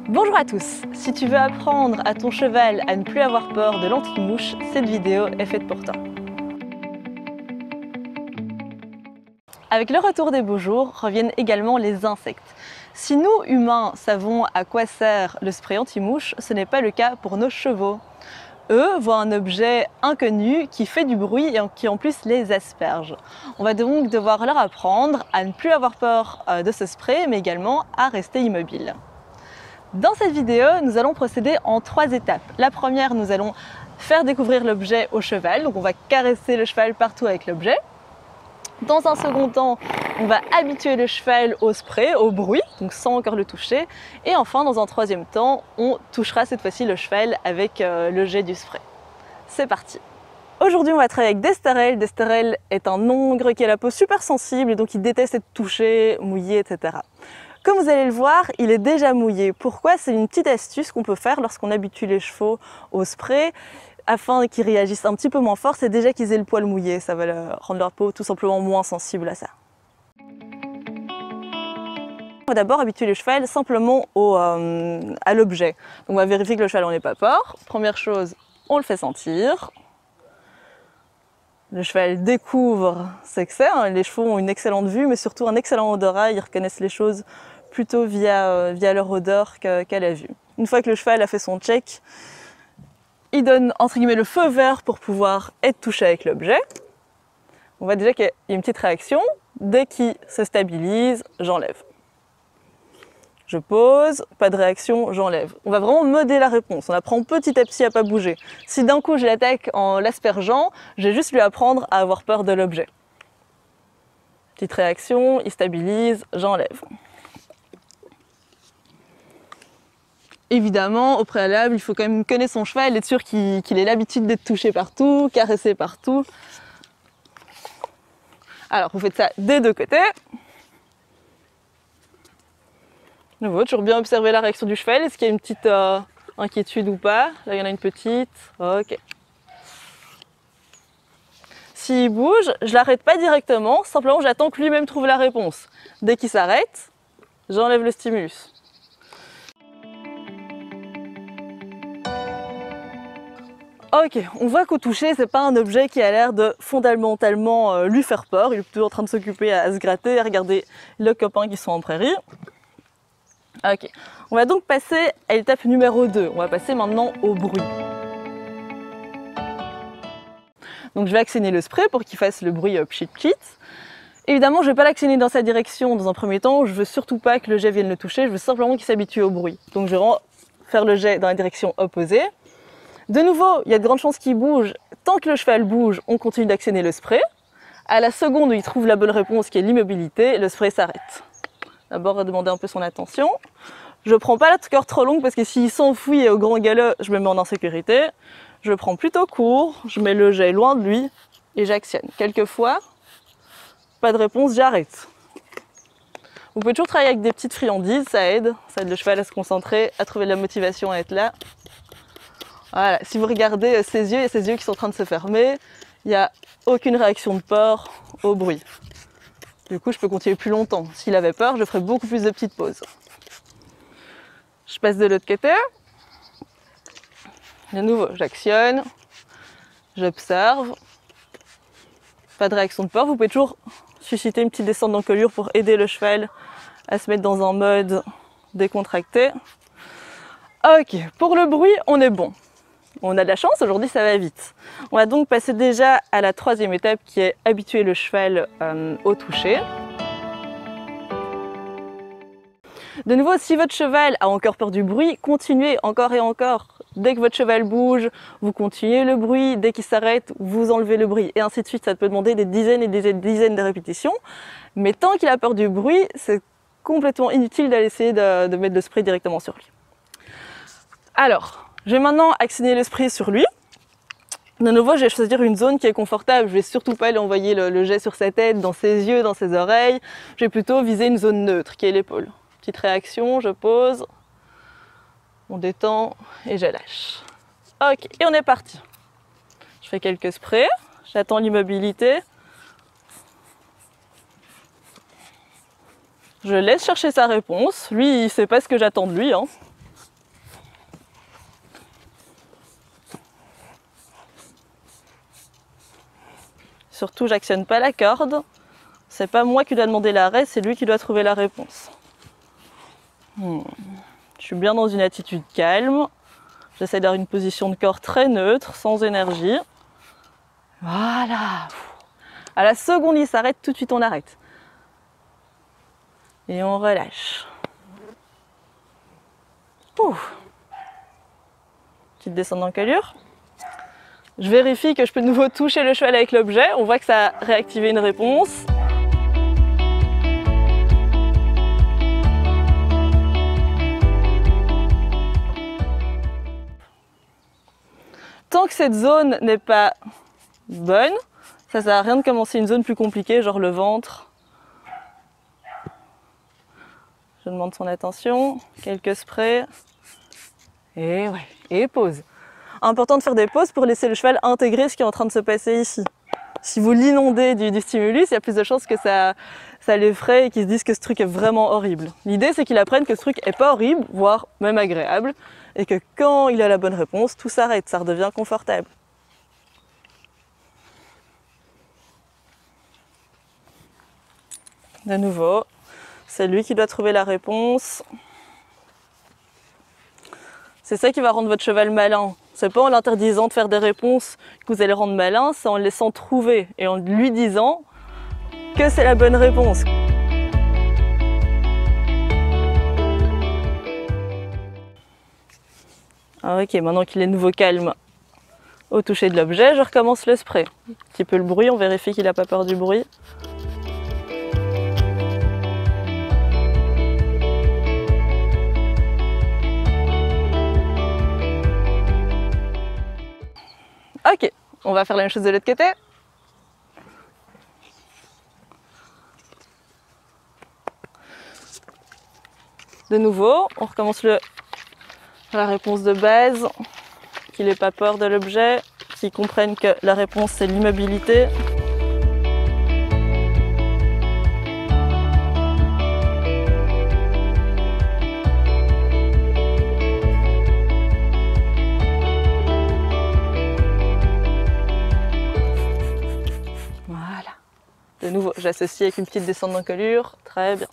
Bonjour à tous, si tu veux apprendre à ton cheval à ne plus avoir peur de l'anti-mouche, cette vidéo est faite pour toi. Avec le retour des beaux jours reviennent également les insectes. Si nous, humains, savons à quoi sert le spray anti-mouche, ce n'est pas le cas pour nos chevaux. Eux voient un objet inconnu qui fait du bruit et qui en plus les asperge. On va donc devoir leur apprendre à ne plus avoir peur de ce spray, mais également à rester immobile. Dans cette vidéo, nous allons procéder en 3 étapes. La première, nous allons faire découvrir l'objet au cheval, donc on va caresser le cheval partout avec l'objet. Dans un second temps, on va habituer le cheval au spray, au bruit, donc sans encore le toucher. Et enfin, dans un troisième temps, on touchera cette fois-ci le cheval avec le jet du spray. C'est parti! Aujourd'hui, on va travailler avec Desterel. Desterel est un hongre qui a la peau super sensible et donc il déteste être touché, mouillé, etc. Comme vous allez le voir, il est déjà mouillé. Pourquoi? C'est une petite astuce qu'on peut faire lorsqu'on habitue les chevaux au spray afin qu'ils réagissent un petit peu moins fort, c'est déjà qu'ils aient le poil mouillé. Ça va rendre leur peau tout simplement moins sensible à ça. On va d'abord habituer le cheval simplement à l'objet. On va vérifier que le cheval n'en ait pas peur. Première chose, on le fait sentir. Le cheval découvre ce que c'est. Les chevaux ont une excellente vue, mais surtout un excellent odorat. Ils reconnaissent les choses plutôt via leur odeur qu'à la vue. Une fois que le cheval a fait son check, il donne entre guillemets le feu vert pour pouvoir être touché avec l'objet. On voit déjà qu'il y a une petite réaction. Dès qu'il se stabilise, j'enlève. Je pose, pas de réaction, j'enlève. On va vraiment modeler la réponse. On apprend petit à petit à pas bouger. Si d'un coup je l'attaque en l'aspergeant, je vais juste lui apprendre à avoir peur de l'objet. Petite réaction, il stabilise, j'enlève. Évidemment, au préalable, il faut quand même connaître son cheval, être sûr qu'il ait l'habitude d'être touché partout, caressé partout. Alors, vous faites ça des deux côtés. De nouveau, toujours bien observer la réaction du cheval. Est-ce qu'il y a une petite inquiétude ou pas? Là, il y en a une petite. Ok. S'il bouge, je ne l'arrête pas directement. Simplement, j'attends que lui-même trouve la réponse. Dès qu'il s'arrête, j'enlève le stimulus. Ok, on voit qu'au toucher, c'est pas un objet qui a l'air de fondamentalement lui faire peur. Il est plutôt en train de s'occuper à se gratter, à regarder les copains qui sont en prairie. Ok, on va donc passer à l'étape numéro 2. On va passer maintenant au bruit. Donc je vais actionner le spray pour qu'il fasse le bruit pchit pchit. Évidemment, je ne vais pas l'actionner dans sa direction dans un premier temps. Je veux surtout pas que le jet vienne le toucher. Je veux simplement qu'il s'habitue au bruit. Donc je vais faire le jet dans la direction opposée. De nouveau, il y a de grandes chances qu'il bouge. Tant que le cheval bouge, on continue d'actionner le spray. À la seconde où il trouve la bonne réponse, qui est l'immobilité, le spray s'arrête. D'abord, demander un peu son attention. Je ne prends pas la corde trop longue parce que s'il s'enfuit au grand galop, je me mets en insécurité. Je prends plutôt court, je mets le jet loin de lui et j'actionne. Quelquefois, pas de réponse, j'arrête. Vous pouvez toujours travailler avec des petites friandises, ça aide le cheval à se concentrer, à trouver de la motivation à être là. Voilà, si vous regardez ses yeux, il y a ses yeux qui sont en train de se fermer. Il n'y a aucune réaction de peur au bruit. Du coup, je peux continuer plus longtemps. S'il avait peur, je ferais beaucoup plus de petites pauses. Je passe de l'autre côté. De nouveau, j'actionne. J'observe. Pas de réaction de peur. Vous pouvez toujours susciter une petite descente d'encolure pour aider le cheval à se mettre dans un mode décontracté. Ok, pour le bruit, on est bon. On a de la chance, aujourd'hui ça va vite. On va donc passer déjà à la 3e étape qui est habituer le cheval au toucher. De nouveau, si votre cheval a encore peur du bruit, continuez encore et encore. Dès que votre cheval bouge, vous continuez le bruit. Dès qu'il s'arrête, vous enlevez le bruit. Et ainsi de suite, ça peut demander des dizaines et des dizaines de répétitions. Mais tant qu'il a peur du bruit, c'est complètement inutile d'aller essayer de mettre le spray directement sur lui. Alors, je vais maintenant actionner le spray sur lui. De nouveau, je vais choisir une zone qui est confortable. Je ne vais surtout pas lui envoyer le jet sur sa tête, dans ses yeux, dans ses oreilles. Je vais plutôt viser une zone neutre, qui est l'épaule. Petite réaction, je pose, on détend et je lâche. Ok, et on est parti. Je fais quelques sprays, j'attends l'immobilité. Je laisse chercher sa réponse. Lui, il ne sait pas ce que j'attends de lui. Surtout, j'actionne pas la corde. C'est pas moi qui dois demander l'arrêt, c'est lui qui doit trouver la réponse. Je suis bien dans une attitude calme. J'essaie d'avoir une position de corps très neutre, sans énergie. Voilà. À la seconde, il s'arrête, tout de suite on arrête. Et on relâche. Ouf. Petite descente d'encolure. Je vérifie que je peux de nouveau toucher le cheval avec l'objet. On voit que ça a réactivé une réponse. Tant que cette zone n'est pas bonne, ça sert à rien de commencer une zone plus compliquée, genre le ventre. Je demande son attention, quelques sprays. Et ouais, et pause. Important de faire des pauses pour laisser le cheval intégrer ce qui est en train de se passer ici. Si vous l'inondez du stimulus, il y a plus de chances que ça l'effraie et qu'il se dise que ce truc est vraiment horrible. L'idée, c'est qu'il apprenne que ce truc est pas horrible, voire même agréable, et que quand il a la bonne réponse, tout s'arrête, ça redevient confortable. De nouveau, c'est lui qui doit trouver la réponse. C'est ça qui va rendre votre cheval malin. C'est pas en l'interdisant de faire des réponses que vous allez rendre malin, c'est en le laissant trouver et en lui disant que c'est la bonne réponse. Ok, maintenant qu'il est de nouveau calme au toucher de l'objet, je recommence le spray. Un petit peu le bruit, on vérifie qu'il n'a pas peur du bruit. Ok, on va faire la même chose de l'autre côté. De nouveau, on recommence la réponse de base, qu'il n'ait pas peur de l'objet, qu'il comprenne que la réponse c'est l'immobilité. Voilà. De nouveau, j'associe avec une petite descente d'encolure. Très bien.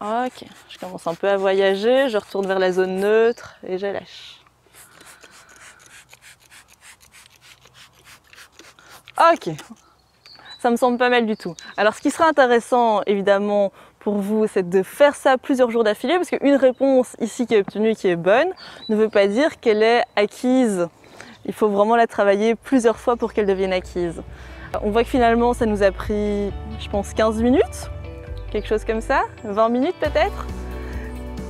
Ok, je commence un peu à voyager, je retourne vers la zone neutre et je lâche. Ok, ça me semble pas mal du tout. Alors ce qui sera intéressant évidemment pour vous, c'est de faire ça plusieurs jours d'affilée, parce qu'une réponse ici qui est obtenue, qui est bonne, ne veut pas dire qu'elle est acquise. Il faut vraiment la travailler plusieurs fois pour qu'elle devienne acquise. On voit que finalement ça nous a pris, je pense, 15 minutes. Quelque chose comme ça, 20 minutes peut-être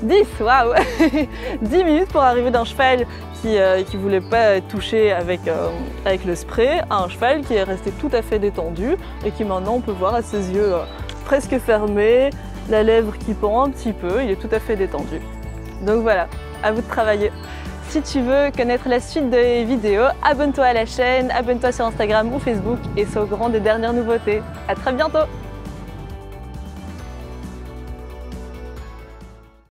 10, waouh 10 minutes pour arriver d'un cheval qui voulait pas être touché avec le spray à un cheval qui est resté tout à fait détendu et qui maintenant on peut voir à ses yeux presque fermés, la lèvre qui pend un petit peu, il est tout à fait détendu. Donc voilà, à vous de travailler. Si tu veux connaître la suite des vidéos, abonne-toi à la chaîne, abonne-toi sur Instagram ou Facebook et sois au courant des dernières nouveautés. À très bientôt.